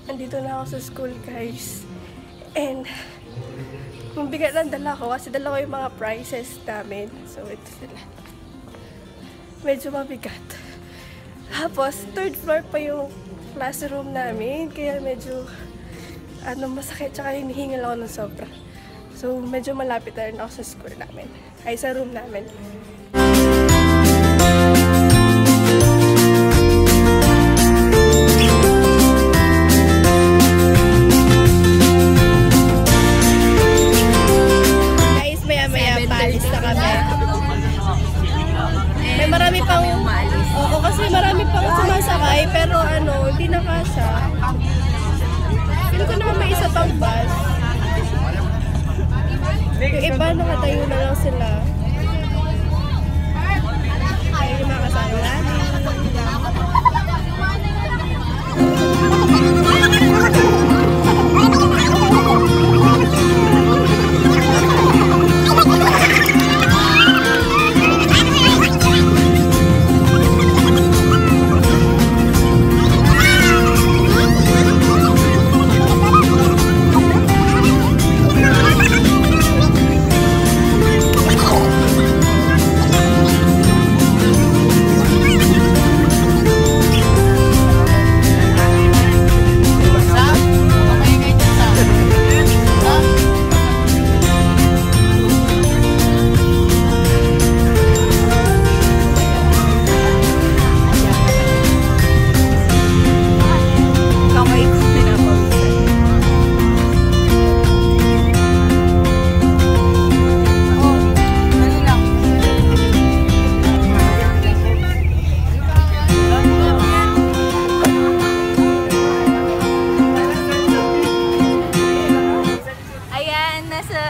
Andito na ako sa school, guys. And mabigat lang dala ko kasi dala ko yung mga prizes namin. So, ito sila. Medyo mabigat. Tapos, third floor pa yung classroom namin. Kaya medyo masakit. Tsaka hinihingal ako ng sobra. So, medyo malapit na rin ako sa school namin. Ay, sa room namin. Guys, maya-maya paalis na kami. May marami pang maalis. Oo, kasi marami pang sumasakay. Pero hindi na kasya. Hindi ko naman may isa pang bus. Yung iba nakatayo na lang sila. Ay, yung mga kasama namin.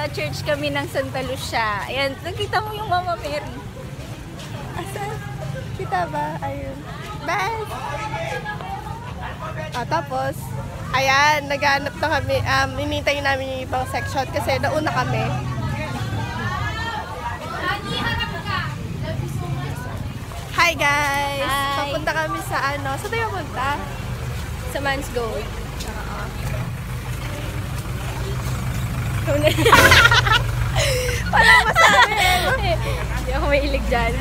Church kami ng Santa Lucia. Ayan, nakita mo yung Mama Mary. Asan? Kita ba? Ayun. Bye! Tapos, ayan, naghanap na kami. Hinintay namin yung ibang section kasi nauna kami. Hi guys! Hi. Papunta kami sa saan tayo punta? Sa Man's Go. Walang masabi. Hindi ako mahilig dyan.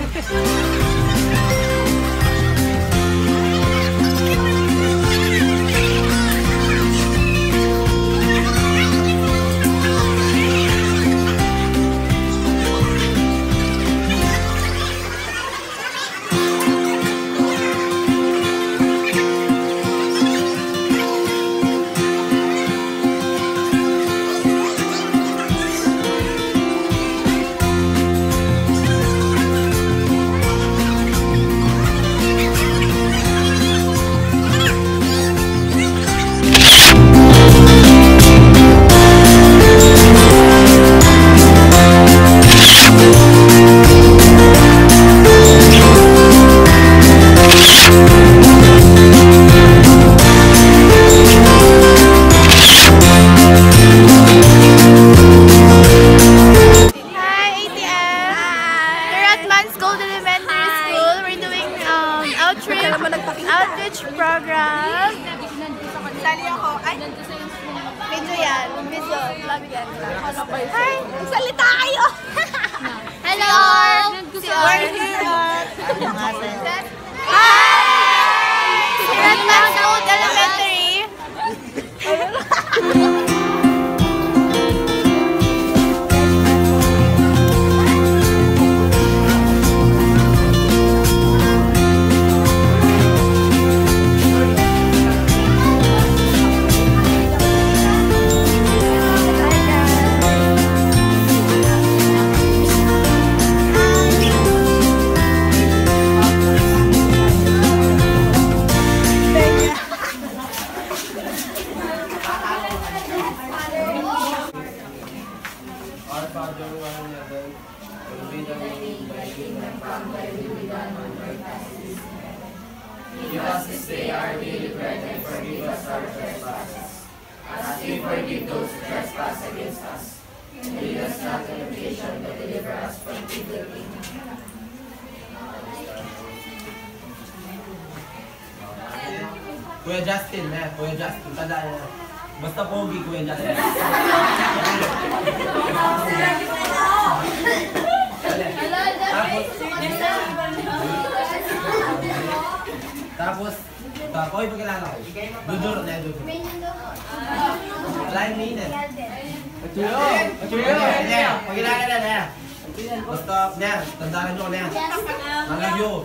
Outreach program. Sali ako. Ay, video yan. Video. Vlog yan. Hi! Salita kayo! Hello! We're here. Hi! Red Man's Road Elementary. Give us this day our daily bread, and forgive us our trespasses, as we forgive those who trespass against us. And lead us not into temptation, but deliver us from evil. Kuya Justin, eh. Kuya Justin. Tandaan na. Basta pogi, Kuya Justin. Tapos, Koy, pagkilala ko. Dudurot na, dudurot. Wala yung minit. Atuyo! Pagkilala na, na. Basta, na. Tandaan nyo, na. Malagyo.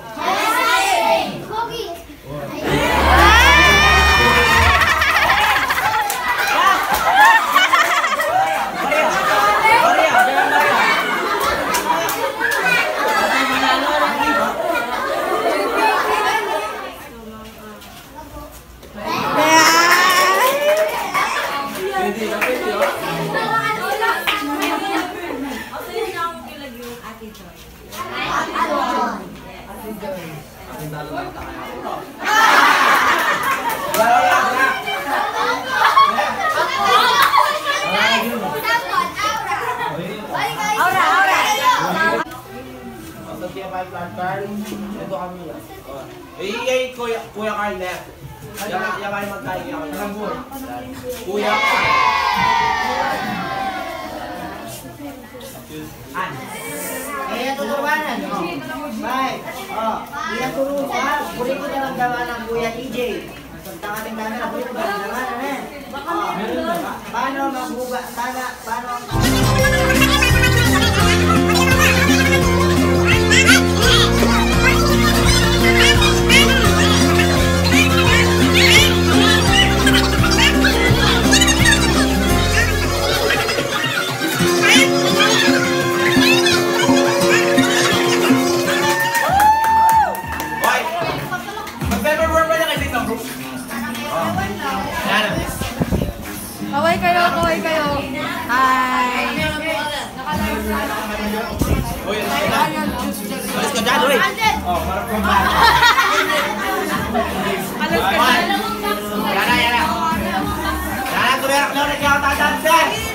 Ito kami yan. Kuya Carl left. Yan kayo magkain ako. Kuya Carl. Kaya tuturuanan, no? Bye. Kaya turuan. Buli ko na lang gawa ng Kuya TJ. Punta kaming camera, buli ko na lang gawa na, eh. Paano magbuga? Paano? Kaway kayo, kaway kayo. Hi! Alis ka dyan, uy! Parang kumbahan. Alis ka dyan. Yana. Yana, tumerak na ulit yung tatang, sir!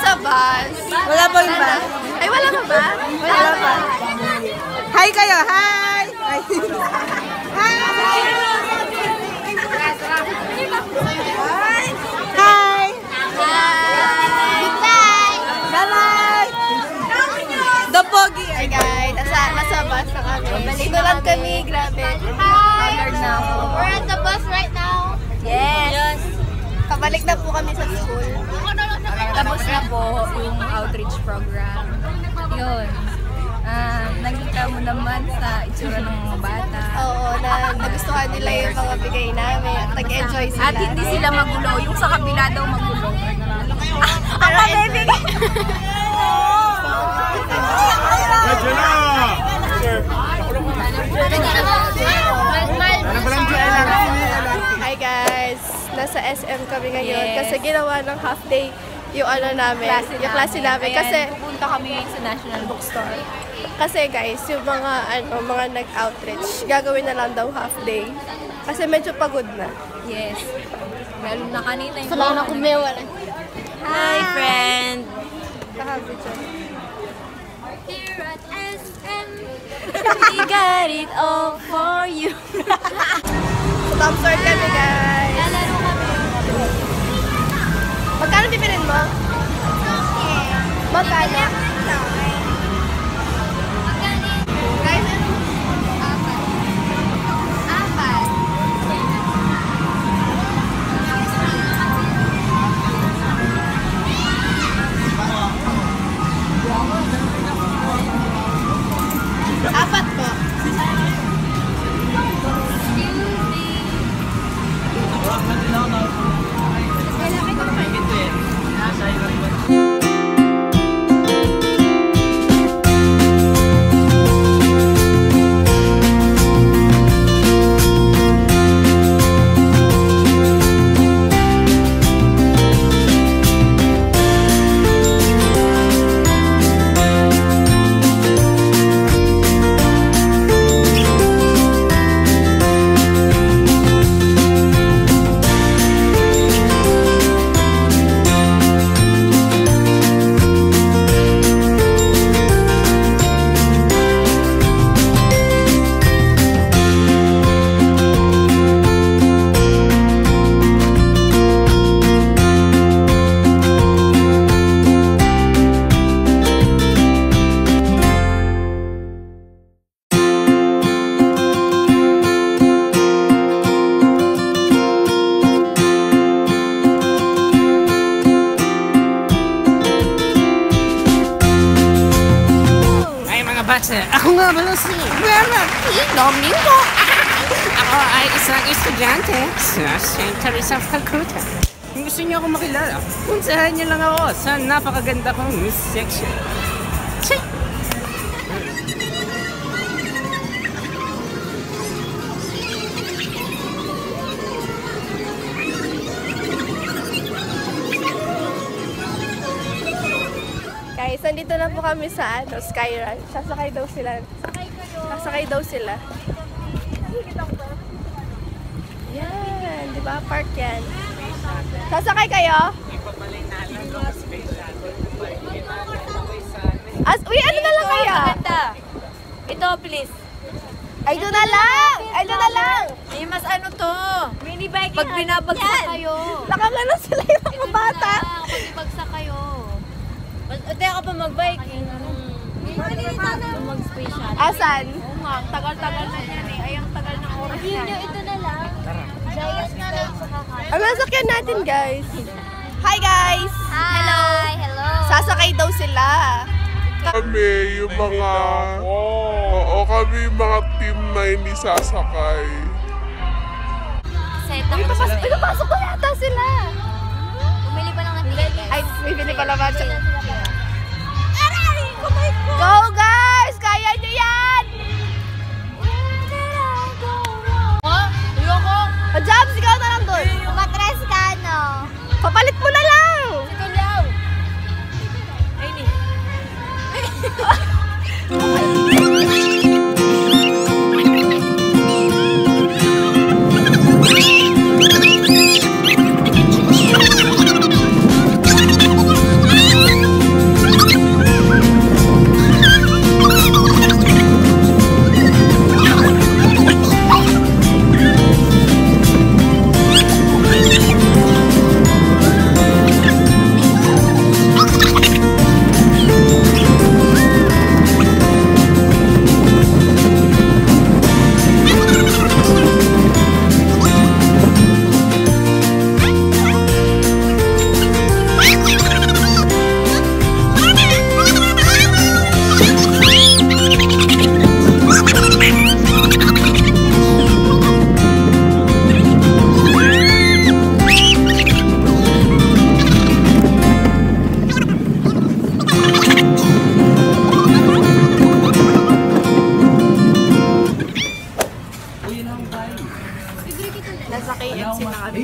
sa bus. Wala pa yung ba? Ay, wala pa ba? Wala pa. Hi kayo! Hi! Hi! Hi! Hi! Goodbye! Bye-bye! The Pogi! Hi guys, nasa bus na kami. Dito lang kami, grabe. Haggard na ako. We're at the bus right now. Yes! Pabalik na po kami sa school. Tapos na po yung outreach program. Yun. Nakita mo naman sa itsura ng mga bata. Oo, nagustuhan nila yung mga bigay namin at nag-enjoy sila. At hindi sila magulo. Yung sa kabila daw magulo. Pero enjoy. Hi guys! Nasa SM kami ngayon kasi ginawa ng half day yung namin, yung klase namin. Kasi pupunta kami ngayon sa National Bookstore. Kasi guys, yung mga nag-outreach, gagawin na lang daw half day. Kasi medyo pagod na. Yes. Lalo na kanina yung Wala na kumewa na. Hi, friend! Kahabi dyan. Here at SM, we got it all for you. So, top sort kami guys. Lalaro kami. Magkano bibilin mo? Magkano? Guys, apat. Apat po. Ako nga pala si Vera P. Domingo. Ako ay isang estudyante sa St. Teresa of Calcutta. Kung gusto niyo ako makilala, puntahan niyo lang ako sa napakaganda kong news section. Check! Guys, nandito na po kami sa Sky Ranch. Sasakay daw sila. Sasakay daw sila. Yan, di ba? Park yan. Sasakay kayo? Uy, ano na lang kaya? Ito, please. Ay, doon na lang! Ay, doon na lang! May mas ano to? Mini bike. Pag binabagsak kayo. Nakangano sila yung mga bata. Pag binabagsak kayo. Teka pa mag-bike. Mag-space shuttle. Asan? Oo nga, tagal-tagal na yan eh. Ay, ang tagal ng oras yan. Ito na lang. Dayas na lang sa kakata. Ang nasakyan natin, guys. Hi, guys! Hello! Hello! Sasakay daw sila. Kami yung mga, oo, kami yung mga team na hindi sasakay. Uy, papasok ko yata sila. Bumili pa lang ng ticket, guys. Ay, bibili ko naman siya. Go, guys! Kaya nyo yan! Ayoko! Jobs, ikaw na lang doon. Umatres ka, no? Papalit mo na lang! Sigulaw! Ay, ni.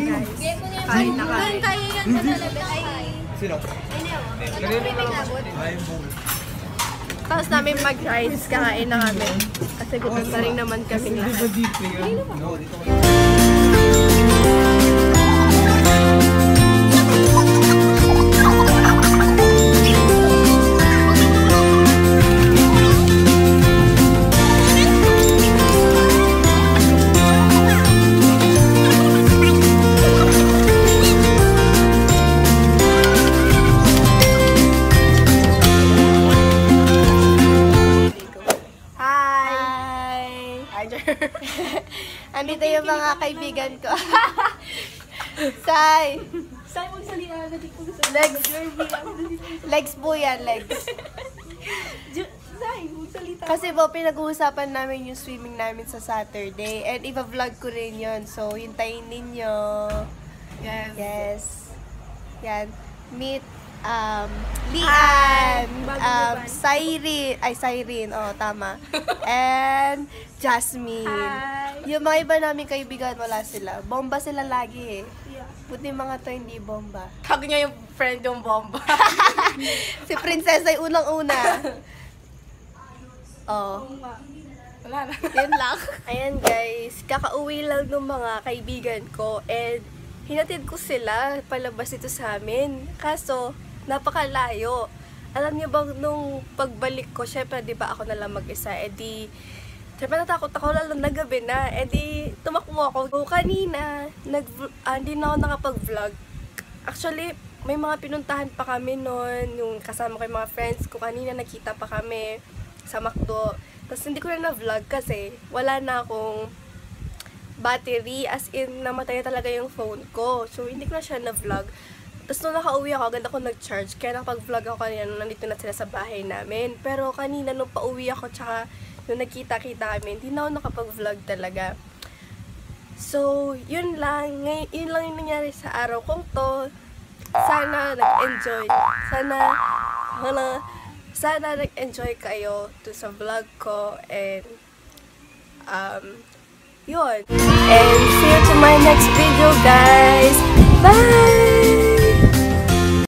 guys. Kain na kami. Kaya yan na talaga. Sino? Tapos namin mag-rides, kakain na kami. Kasi gutom na rin naman kaming lahat. Andito yung mga kaibigan ko. Sai! Sai, magsalita na dito. Legs. Legs po yan, legs. Sai, magsalita. Kasi po, pinag-uusapan namin yung swimming namin sa Saturday. And iba-vlog ko rin yun. So, hintayin ninyo. Yes. Yes. Yan. Meet Lian, Cyrene, oh, tama. And Jasmine. Hi. Yung mga iba namin kaibigan, wala sila. Bomba sila lagi eh. Yeah. Buti mga to hindi bomba. Hug niya yung friend yung bomba. Si Princess ay unang-una. Oh. Wala na. Yan lang. Ayan guys, kakauwi lang ng mga kaibigan ko and hinatid ko sila palabas dito sa amin. Kaso, napakalayo. Alam niyo bang nung pagbalik ko, syempre di ba ako na lang mag-isa, edi syempre natakot ako lalo na gabi na, edi tumakbo ako. So, kanina, hindi na ako nakapag-vlog. Actually, may mga pinuntahan pa kami noon, yung kasama ko yung mga friends ko, kanina nakita pa kami sa McDo. Tapos hindi ko na na-vlog kasi wala na akong battery, as in namatay talaga yung phone ko. So, hindi ko na siya na-vlog. Tapos nung nakauwi ako, agad ako nag-charge. Kaya nakapag-vlog ako kanina nung nandito na sila sa bahay namin. Pero kanina nung pauwi ako, tsaka nung nagkita-kita kami, hindi na ako nakapag-vlog talaga. So, yun lang. Yun lang yung nangyari sa araw kong to. Sana nag-enjoy. Sana nag-enjoy kayo to sa vlog ko. And, yun. And see you to my next video, guys. Bye!